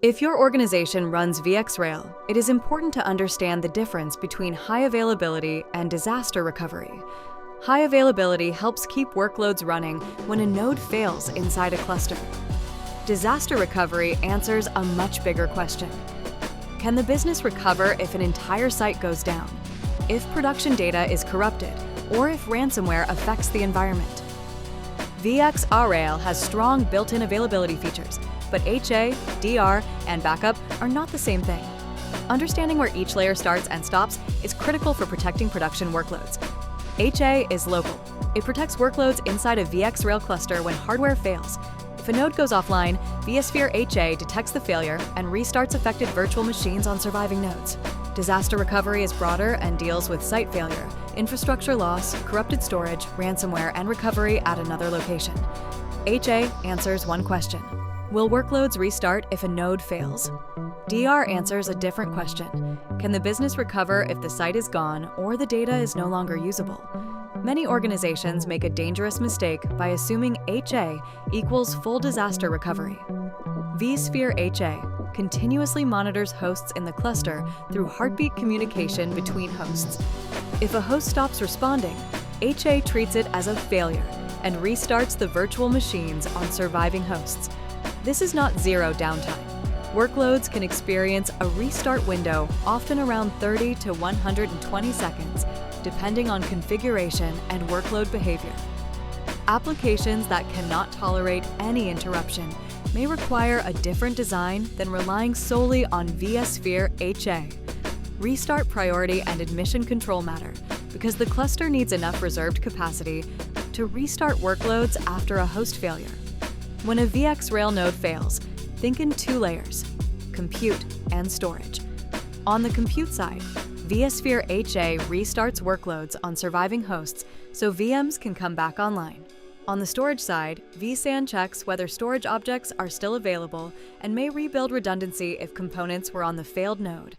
If your organization runs VxRail, it is important to understand the difference between high availability and disaster recovery. High availability helps keep workloads running when a node fails inside a cluster. Disaster recovery answers a much bigger question. Can the business recover if an entire site goes down, if production data is corrupted, or if ransomware affects the environment? VxRail has strong built-in availability features, but HA, DR, and backup are not the same thing. Understanding where each layer starts and stops is critical for protecting production workloads. HA is local. It protects workloads inside a VxRail cluster when hardware fails. If a node goes offline, vSphere HA detects the failure and restarts affected virtual machines on surviving nodes. Disaster recovery is broader and deals with site failure, infrastructure loss, corrupted storage, ransomware, and recovery at another location. HA answers one question: will workloads restart if a node fails? DR answers a different question: can the business recover if the site is gone or the data is no longer usable? Many organizations make a dangerous mistake by assuming HA equals full disaster recovery. vSphere HA continuously monitors hosts in the cluster through heartbeat communication between hosts. If a host stops responding, HA treats it as a failure and restarts the virtual machines on surviving hosts. This is not zero downtime. Workloads can experience a restart window often around 30 to 120 seconds, depending on configuration and workload behavior. Applications that cannot tolerate any interruption may require a different design than relying solely on vSphere HA. Restart priority and admission control matter because the cluster needs enough reserved capacity to restart workloads after a host failure. When a VxRail node fails, think in two layers: compute and storage. On the compute side, vSphere HA restarts workloads on surviving hosts so VMs can come back online. On the storage side, vSAN checks whether storage objects are still available and may rebuild redundancy if components were on the failed node.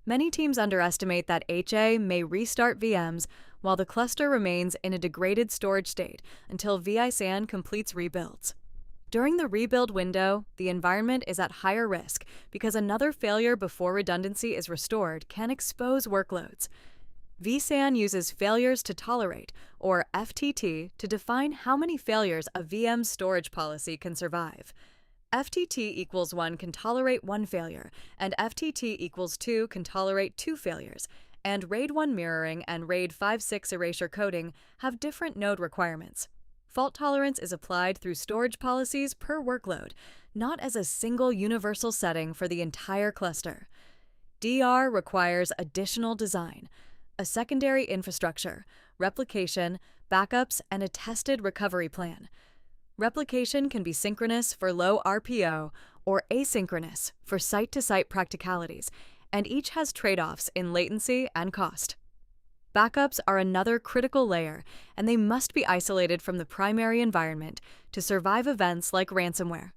Many teams underestimate that HA may restart VMs while the cluster remains in a degraded storage state until vSAN completes rebuilds. During the rebuild window, the environment is at higher risk because another failure before redundancy is restored can expose workloads. vSAN uses failures to tolerate, or FTT, to define how many failures a VM's storage policy can survive. FTT equals 1 can tolerate 1 failure, and FTT equals 2 can tolerate 2 failures, and RAID 1 mirroring and RAID 5.6 erasure coding have different node requirements. Fault tolerance is applied through storage policies per workload, not as a single universal setting for the entire cluster. DR requires additional design: a secondary infrastructure, replication, backups, and a tested recovery plan. Replication can be synchronous for low RPO or asynchronous for site-to-site practicalities, and each has trade-offs in latency and cost. Backups are another critical layer, and they must be isolated from the primary environment to survive events like ransomware.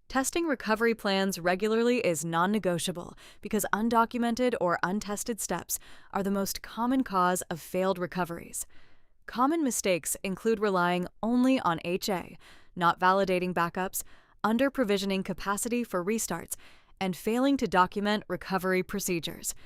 Testing recovery plans regularly is non-negotiable because undocumented or untested steps are the most common cause of failed recoveries. Common mistakes include relying only on HA, not validating backups, under-provisioning capacity for restarts, and failing to document recovery procedures.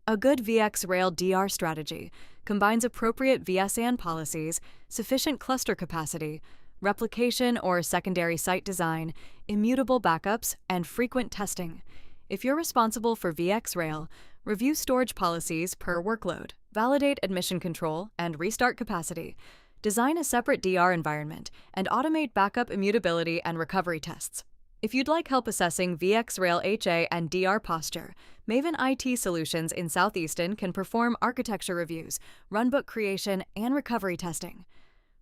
A good VxRail DR strategy combines appropriate vSAN policies, sufficient cluster capacity, replication or secondary site design, immutable backups, and frequent testing. If you're responsible for VxRail, review storage policies per workload, validate admission control and restart capacity, design a separate DR environment, and automate backup immutability and recovery tests. If you'd like help assessing VxRail HA and DR posture, Maven IT Solutions in Southeastern can perform architecture reviews, runbook creation, and recovery testing.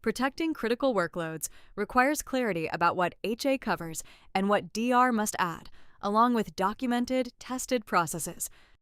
Protecting critical workloads requires clarity about what HA covers and what DR must add, along with documented, tested processes.